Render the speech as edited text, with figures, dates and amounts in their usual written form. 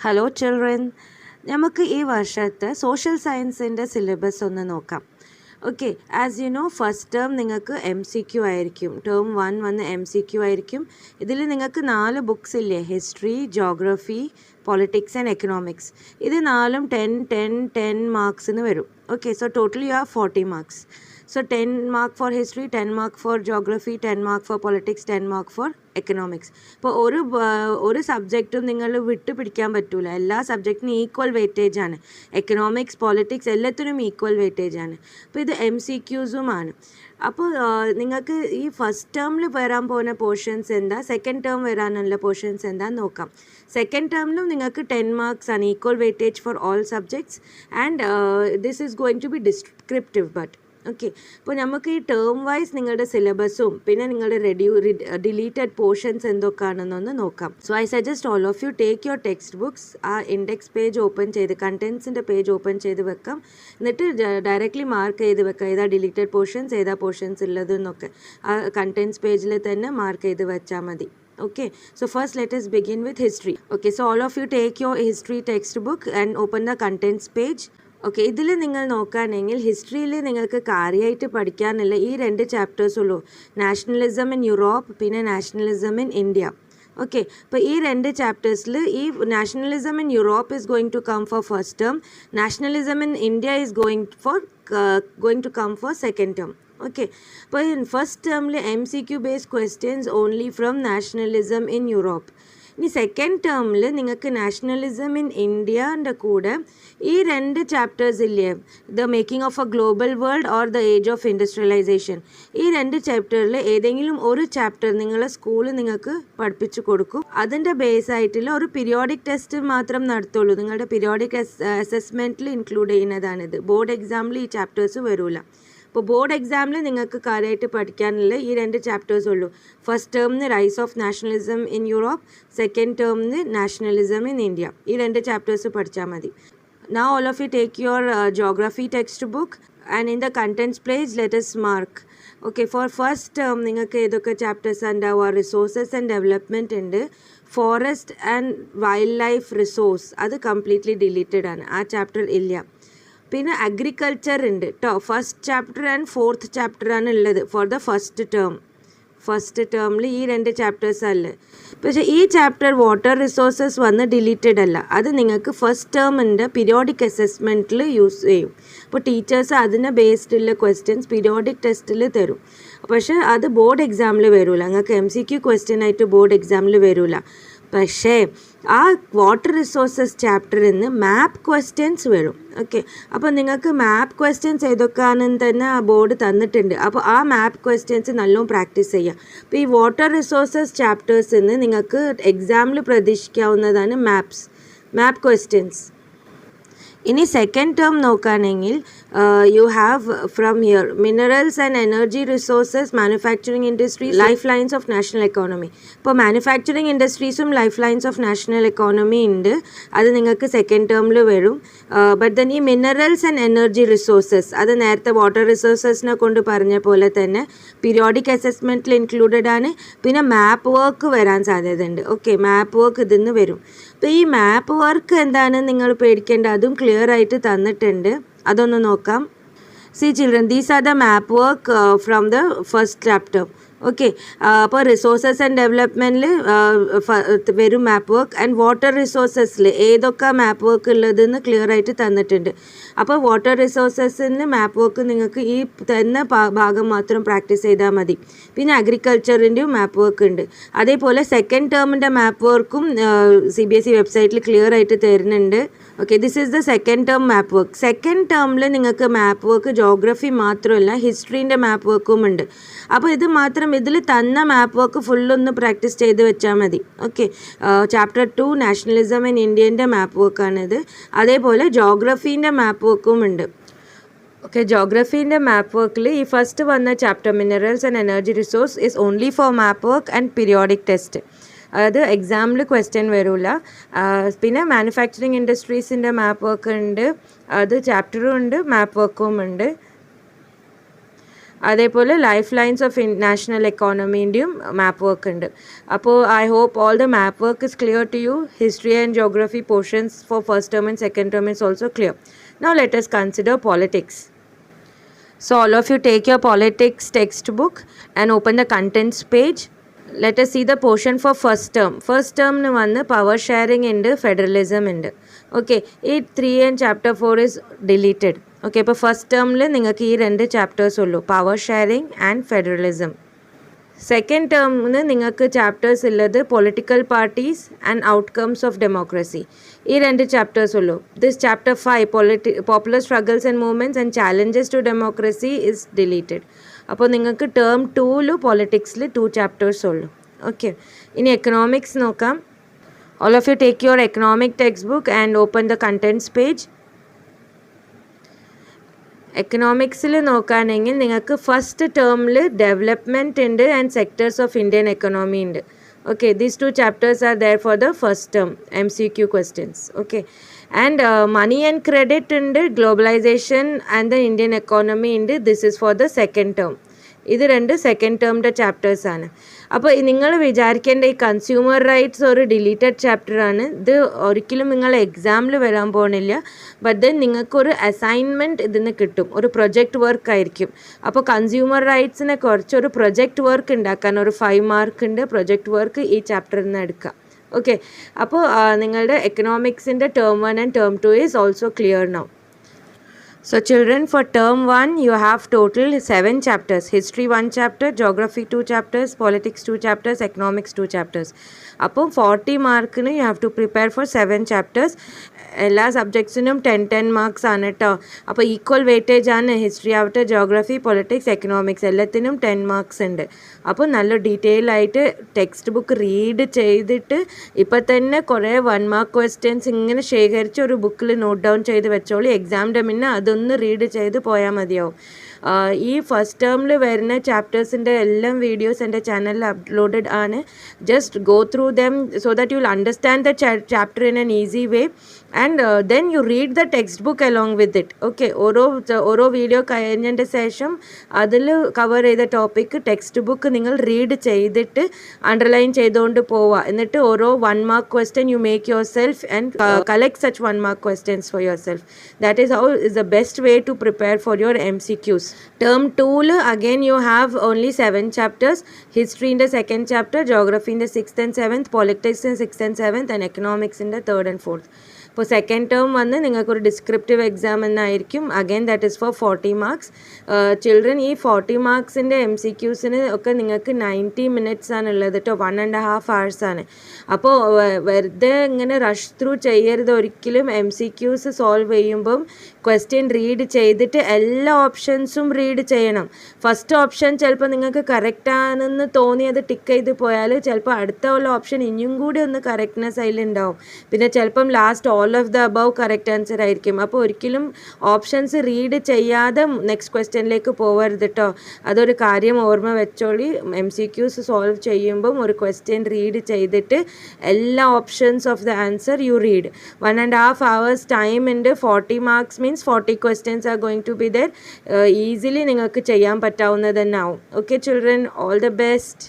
Hello children, നമുക്ക് ഈ വർഷത്തെ സോഷ്യൽ സയൻസിൻ്റെ സിലബസ് ഒന്ന് നോക്കാം. Okay, as you know first term നിങ്ങൾക്ക് MCQ ആയിരിക്കും. ടേം 1 വന്ന് MCQ ആയിരിക്കും. ഇതിൽ നിങ്ങൾക്ക് 4 ബുക്സ് ഇല്ലേ, history, geography, politics and economics. ഇത് 4ഉം 10 മാർക്സിന് വരും. Okay, so total you have 40 marks. So 10 mark for history, 10 mark for geography, 10 mark for politics, 10 mark for economics. ഇപ്പോൾ ഒരു സബ്ജക്റ്റും നിങ്ങൾ വിട്ട് പിടിക്കാൻ പറ്റില്ല. എല്ലാ സബ്ജക്റ്റിനും ഈക്വൽ വെയിറ്റേജ് ആണ്. എക്കണോമിക്സ്, പൊളിറ്റിക്സ് എല്ലാത്തിനും ഈക്വൽ വെയിറ്റേജ് ആണ്. അപ്പോൾ ഇത് MCQസുമാണ്. അപ്പോൾ നിങ്ങൾക്ക് ഈ ഫസ്റ്റ് ടേമിൽ വരാൻ പോകുന്ന പോർഷൻസ് എന്താ, സെക്കൻഡ് ടേം വരാനുള്ള പോർഷൻസ് എന്താന്ന് നോക്കാം. സെക്കൻഡ് ടേമിലും നിങ്ങൾക്ക് 10 മാർക്സ് ആണ്, equal weightage for all subjects. And this is going to be descriptive but okay. അപ്പോൾ നമുക്ക് ഈ ടേം വൈസ് നിങ്ങളുടെ സിലബസും പിന്നെ നിങ്ങളുടെ ഡിലീറ്റഡ് പോർഷൻസ് എന്തൊക്കെയാണെന്നൊന്ന് നോക്കാം. So I suggest all of you take your text books, ആ ഇൻഡെക്സ് പേജ് ഓപ്പൺ ചെയ്ത് കണ്ടൻസിൻ്റെ page open ചെയ്ത് വെക്കാം. എന്നിട്ട് ഡയറക്റ്റ്ലി മാർക്ക് ചെയ്ത് വെക്കാം, ഏതാ ഡിലീറ്റഡ് പോർഷൻസ്, ഏതാ പോർഷൻസ് ഉള്ളതെന്നൊക്കെ ആ കണ്ടൻസ് പേജിൽ തന്നെ മാർക്ക് ചെയ്ത് വെച്ചാൽ മതി. Okay, so first let us begin with history. Okay, so all of you take your history textbook and open the contents page. Okay, ഇതിൽ നിങ്ങൾ നോക്കുകയാണെങ്കിൽ ഹിസ്റ്ററിയിൽ നിങ്ങൾക്ക് കാര്യമായിട്ട് പഠിക്കാനുള്ള ഈ 2 ചാപ്റ്റേഴ്സ് ഉള്ളൂ, നാഷണലിസം ഇൻ യൂറോപ്പ് പിന്നെ നാഷണലിസം ഇൻ ഇന്ത്യ. ഓക്കെ, അപ്പോൾ ഈ 2 ചാപ്റ്റേഴ്സിൽ ഈ nationalism in Europe is going to come for first term, nationalism in India is going to come for second term. Okay, അപ്പോൾ ഫസ്റ്റ് ടേമിൽ MCQ based questions only from nationalism in Europe. ഇനി second ടേമിൽ നിങ്ങൾക്ക് nationalism in ഇന്ത്യൻ്റെ കൂടെ ഈ 2 chapters ഇല്ലേ, the making of a global world or the age of industrialisation, ഈ 2 ചാപ്റ്ററിൽ ഏതെങ്കിലും ഒരു ചാപ്റ്റർ നിങ്ങളെ സ്കൂളിൽ നിങ്ങൾക്ക് പഠിപ്പിച്ചു കൊടുക്കും. അതിൻ്റെ ബേസ് ആയിട്ടുള്ള ഒരു പീരിയോഡിക് ടെസ്റ്റ് മാത്രം നടത്തുള്ളൂ. നിങ്ങളുടെ പീരിയോഡിക് അസസ്മെൻറ്റിൽ ഇൻക്ലൂഡ് ചെയ്യുന്നതാണിത്. ബോർഡ് എക്സാമിൽ ഈ ചാപ്റ്റേഴ്സ് വരില്ല. അപ്പോൾ ബോർഡ് എക്സാമിൽ നിങ്ങൾക്ക് കാര്യമായിട്ട് പഠിക്കാനുള്ള ഈ 2 ചാപ്റ്റേഴ്സ് ഉള്ളൂ. ഫസ്റ്റ് ടേമിന് rise of nationalism in Europe, second ടേമിന് നാഷണലിസം ഇൻ ഇന്ത്യ. ഈ 2 ചാപ്റ്റേഴ്സ് പഠിച്ചാൽ മതി. Now all of you take your geography textbook and in the contents page let us mark. Okay, for first term നിങ്ങൾക്ക് ഏതൊക്കെ chapters ഉണ്ടാവുക, resources and development ഉണ്ട്, forest and wild life resource അത് completely deleted ആണ്, ആ chapter ഇല്ല. പിന്നെ agriculture ഉണ്ട് കേട്ടോ, first chapter and 4th chapter ആണ് ഉള്ളത് for the first term. First ടേമിൽ ഈ 2 ചാപ്റ്റേഴ്സ് അല്ലേ. പക്ഷേ ഈ ചാപ്റ്റർ വാട്ടർ റിസോഴ്സസ് വന്ന് ഡിലീറ്റഡ് അല്ല, അത് നിങ്ങൾക്ക് ഫസ്റ്റ് ടേമിൻ്റെ പീരിയോഡിക് അസസ്മെൻറ്റിൽ യൂസ് ചെയ്യും. അപ്പോൾ ടീച്ചേഴ്സ് അതിനെ ബേസ്ഡുള്ള ക്വസ്റ്റ്യൻസ് പീരിയോഡിക് ടെസ്റ്റിൽ തരും. പക്ഷേ അത് ബോർഡ് എക്സാമിൽ വരില്ല, നിങ്ങൾക്ക് MCQ ക്വസ്റ്റ്യൻ ആയിട്ട് ബോർഡ് എക്സാമിൽ വരില്ല. പക്ഷേ ആ വാട്ടർ റിസോഴ്സസ് ചാപ്റ്ററിൽ നിന്ന് മാപ്പ് ക്വസ്റ്റ്യൻസ് വരും. ഓക്കെ, അപ്പോൾ നിങ്ങൾക്ക് മാപ്പ് ക്വസ്റ്റ്യൻസ് ഏതൊക്കെയാണെന്ന് തന്നെ ആ ബോർഡ് തന്നിട്ടുണ്ട്. അപ്പോൾ ആ മാപ്പ് ക്വസ്റ്റ്യൻസ് നല്ലോണം പ്രാക്ടീസ് ചെയ്യുക. അപ്പോൾ ഈ വാട്ടർ റിസോഴ്സസ് ചാപ്റ്റേഴ്സിൽ നിന്ന് നിങ്ങൾക്ക് എക്സാമിൽ പ്രതീക്ഷിക്കാവുന്നതാണ് മാപ്പ് ക്വസ്റ്റ്യൻസ്. ഇനി സെക്കൻഡ് ടേം നോക്കുകയാണെങ്കിൽ you have from here minerals and energy resources, manufacturing industries, life lines of national economy. ഇപ്പോൾ മാനുഫാക്ചറിങ് ഇൻഡസ്ട്രീസും life lines of national economy ഉണ്ട്, അത് നിങ്ങൾക്ക് സെക്കൻഡ് ടേമിൽ വരും. ബട്ട് ദെൻ ഈ മിനറൽസ് ആൻഡ് എനർജി റിസോഴ്സസ് അത് നേരത്തെ വാട്ടർ റിസോഴ്സസിനെ കൊണ്ട് പറഞ്ഞ പോലെ തന്നെ പീരിയോഡിക് അസസ്മെൻറ്റിൽ ഇൻക്ലൂഡഡ് ആണ്. പിന്നെ മാപ്പ് വർക്ക് വരാൻ സാധ്യതയുണ്ട്. ഓക്കെ, മാപ്പ് വർക്ക് ഇതിന്ന് വരും. അപ്പോൾ ഈ മാപ്പ് വർക്ക് എന്താണ് നിങ്ങൾ പേടിക്കേണ്ട, അതും ക്ലിയർ ആയിട്ട് തന്നിട്ടുണ്ട്, അതൊന്ന് നോക്കാം. See children, these are the map work from the first chapter. Okay, അപ്പോൾ റിസോഴ്സസ് ആൻഡ് ഡെവലപ്മെൻറ്റിൽ വരും മാപ്പ് വർക്ക്. ആൻഡ് വാട്ടർ റിസോഴ്സസിൽ ഏതൊക്കെ മാപ്പ് വർക്ക് ഉള്ളതെന്ന് ക്ലിയർ ആയിട്ട് തന്നിട്ടുണ്ട്. അപ്പോൾ വാട്ടർ റിസോഴ്സസിന് മാപ്പ് വർക്ക് നിങ്ങൾക്ക് ഈ തന്ന ഭാഗം മാത്രം പ്രാക്ടീസ് ചെയ്താൽ മതി. പിന്നെ അഗ്രികൾച്ചറിൻ്റെയും മാപ്പ് വർക്ക് ഉണ്ട്. അതേപോലെ സെക്കൻഡ് ടേമിൻ്റെ മാപ്പ് വർക്കും CBSE വെബ്സൈറ്റിൽ ക്ലിയർ ആയിട്ട് തരുന്നുണ്ട്. Okay, this is the second term map work. Second ടേമിൽ നിങ്ങൾക്ക് മാപ്പ് വർക്ക് ജോഗ്രഫി മാത്രമല്ല ഹിസ്റ്ററീൻ്റെ മാപ്പ് വർക്കും ഉണ്ട്. അപ്പോൾ ഇത് മാത്രം ഇതിൽ തന്ന മാപ്പ് വർക്ക് ഫുള്ളൊന്ന് പ്രാക്ടീസ് ചെയ്ത് വെച്ചാൽ മതി. ഓക്കെ, ചാപ്റ്റർ 2 നാഷണലിസം ഇൻ ഇന്ത്യൻ്റെ മാപ്പ് വർക്കാണിത്. അതേപോലെ ജോഗ്രഫീൻ്റെ മാപ്പ് വർക്കും ഉണ്ട്. ഓക്കെ, ജോഗ്രഫീൻ്റെ മാപ്പ് വർക്കിൽ ഈ ഫസ്റ്റ് വന്ന chapter minerals and energy resource is only for map work and periodic test. അത് എക്സാമിൽ ക്വസ്റ്റ്യൻ വരില്ല. പിന്നെ മാനുഫാക്ചറിങ് ഇൻഡസ്ട്രീസിൻ്റെ മാപ്പ് വർക്ക് ഉണ്ട്, അത് ചാപ്റ്ററും ഉണ്ട് മാപ്പ് വർക്കും ഉണ്ട്. അതേപോലെ ലൈഫ് ലൈൻസ് ഓഫ് നാഷണൽ എക്കോണമീൻ്റെയും മാപ്പ് വർക്ക് ഉണ്ട്. അപ്പോൾ I hope all the map work is clear to you. History and geography portions for first term and second term is also clear. Now let us consider politics. So all of you take your politics textbook and open the contents page. Let us see the portion for first term. First term nu vannu power sharing ഉണ്ട്, federalism ഉണ്ട്. Okay, ഈ 3 and chapter 4 is deleted. Okay, ഇപ്പോൾ first ടേമിൽ നിങ്ങൾക്ക് ഈ 2 chapters ഉള്ളൂ, power sharing and federalism. Second ടേമിന് നിങ്ങൾക്ക് ചാപ്റ്റേഴ്സ് ഉള്ളത് political parties and outcomes of democracy. ഈ 2 ചാപ്റ്റേഴ്സ് ഉള്ളൂ. This chapter 5 popular struggles and movements and challenges to democracy is deleted. അപ്പോൾ നിങ്ങൾക്ക് ടേം 2 പൊളിറ്റിക്സിൽ 2 ചാപ്റ്റേഴ്സ് ഉള്ളൂ. ഓക്കെ, ഇനി എക്കണോമിക്സ് നോക്കാം. All of you take your economic textbook and open the contents page. എക്കണോമിക്സിൽ നോക്കുകയാണെങ്കിൽ നിങ്ങൾക്ക് ഫസ്റ്റ് ടേമിൽ ഡെവലപ്മെൻറ്റ് ഉണ്ട് and sectors of Indian economy ഉണ്ട്. Okay, these 2 chapters are there for the first term MCQ questions. Okay, and money and credit ഉണ്ട്, globalization and the Indian economy ഉണ്ട്. This is for the second term. ഇത് 2 second ടേമിൻ്റെ ചാപ്റ്റേഴ്സാണ്. അപ്പോൾ നിങ്ങൾ വിചാരിക്കേണ്ട ഈ consumer rights ഒരു deleted ചാപ്റ്ററാണ്. ഇത് ഒരിക്കലും നിങ്ങൾ എക്സാമിൽ വരാൻ പോകണില്ല. ബട്ട് ദെൻ നിങ്ങൾക്കൊരു അസൈൻമെൻറ്റ് ഇതിന് കിട്ടും, ഒരു പ്രൊജക്റ്റ് വർക്ക് ആയിരിക്കും. അപ്പോൾ കൺസ്യൂമർ റൈറ്റ്സിനെ കുറിച്ചൊരു പ്രൊജക്റ്റ് വർക്ക് ഉണ്ടാക്കാൻ ഒരു 5 മാർക്കിൻ്റെ പ്രൊജക്റ്റ് വർക്ക് ഈ ചാപ്റ്ററിൽ നിന്ന് എടുക്കാം. ഓക്കെ, അപ്പോൾ നിങ്ങളുടെ എക്കണോമിക്സിൻ്റെ term 1 and term 2 is also clear now. So children, for term 1 you have total 7 chapters. History 1 chapter, geography 2 chapters, politics 2 chapters, economics 2 chapters. അപ്പോൾ 40 മാർക്കിന് you have to prepare for 7 chapters. എല്ലാ സബ്ജക്ട്സിനും 10 മാർക്സ് ആണ് കേട്ടോ. അപ്പോൾ equal weightage ആണ്. History ആവട്ടെ, geography, politics, economics എല്ലാത്തിനും 10 മാർക്സ് ഉണ്ട്. അപ്പോൾ നല്ല ഡീറ്റെയിൽ ആയിട്ട് ടെക്സ്റ്റ് ബുക്ക് റീഡ് ചെയ്തിട്ട് ഇപ്പം തന്നെ കുറേ 1 മാർക്ക് ക്വസ്റ്റ്യൻസ് ഇങ്ങനെ ശേഖരിച്ച് ഒരു ബുക്കിൽ നോട്ട് ഡൗൺ ചെയ്ത് വെച്ചോളി. എക്സാമിൻ്റെ മുന്നേ അതൊന്ന് റീഡ് ചെയ്ത് പോയാൽ മതിയാവും. ഈ ഫസ്റ്റ് ടേമിൽ വരുന്ന ചാപ്റ്റേഴ്സിൻ്റെ എല്ലാം വീഡിയോസ് എൻ്റെ ചാനലിൽ അപ്ലോഡഡ് ആണ്. Just go through them so that you will understand the chapter in an easy way and then you read the text book along with it. Okay, ഓരോ വീഡിയോ കഴിഞ്ഞതിൻ്റെ ശേഷം അതിൽ കവർ ചെയ്ത ടോപ്പിക്ക് ടെക്സ്റ്റ് ബുക്ക് നിങ്ങൾ read ചെയ്തിട്ട് underline ചെയ്തുകൊണ്ട് പോവുക. എന്നിട്ട് ഓരോ 1 mark question you make your self and collect such 1 mark questions for your self. That is how is the best way to prepare for your MCQs. Term 2 again you have only 7 chapters. History in the 2nd chapter, geography in the 6th and 7th, politics in 6th and 7th and economics in the 3rd and 4th. ഇപ്പോൾ second term വന്ന് നിങ്ങൾക്കൊരു descriptive exam എന്നായിരിക്കും. Again that is for 40 marks. Children, ഈ 40 മാർക്സിൻ്റെ MCQസിന് ഒക്കെ നിങ്ങൾക്ക് 90 minutes ആണുള്ളത് കേട്ടോ. 1.5 hours ആണ്. അപ്പോൾ വെറുതെ ഇങ്ങനെ റഷ് ത്രൂ ചെയ്യരുത് ഒരിക്കലും. MCQs സോൾവ് ചെയ്യുമ്പം ക്വസ്റ്റ്യൻ റീഡ് ചെയ്തിട്ട് എല്ലാ ഓപ്ഷൻസും റീഡ് ചെയ്യണം. ഫസ്റ്റ് ഓപ്ഷൻ ചിലപ്പോൾ നിങ്ങൾക്ക് കറക്റ്റാണെന്ന് തോന്നി അത് ടിക്ക് ചെയ്ത് പോയാൽ ചിലപ്പോൾ അടുത്ത ഉള്ള ഓപ്ഷൻ ഇനിയും കൂടി ഒന്ന് കറക്റ്റ്നെസ് അതിലുണ്ടാവും. പിന്നെ ചിലപ്പം last all of the above correct answer ആയിരിക്കും. അപ്പോൾ ഒരിക്കലും ഓപ്ഷൻസ് റീഡ് ചെയ്യാതെ നെക്സ്റ്റ് ക്വസ്റ്റ്യനിലേക്ക് പോകരുത് കേട്ടോ. അതൊരു കാര്യം ഓർമ്മ വെച്ചോളി. MCQs സോൾവ് ചെയ്യുമ്പം ഒരു ക്വസ്റ്റ്യൻ റീഡ് ചെയ്തിട്ട് എല്ലാ options of the answer you read. 1.5 hours time ഉണ്ട്. 40 marks means 40 questions are going to be there. Easily നിങ്ങൾക്ക് ചെയ്യാൻ പറ്റാവുന്നത് തന്നെ ആവും. Okay children, all the best.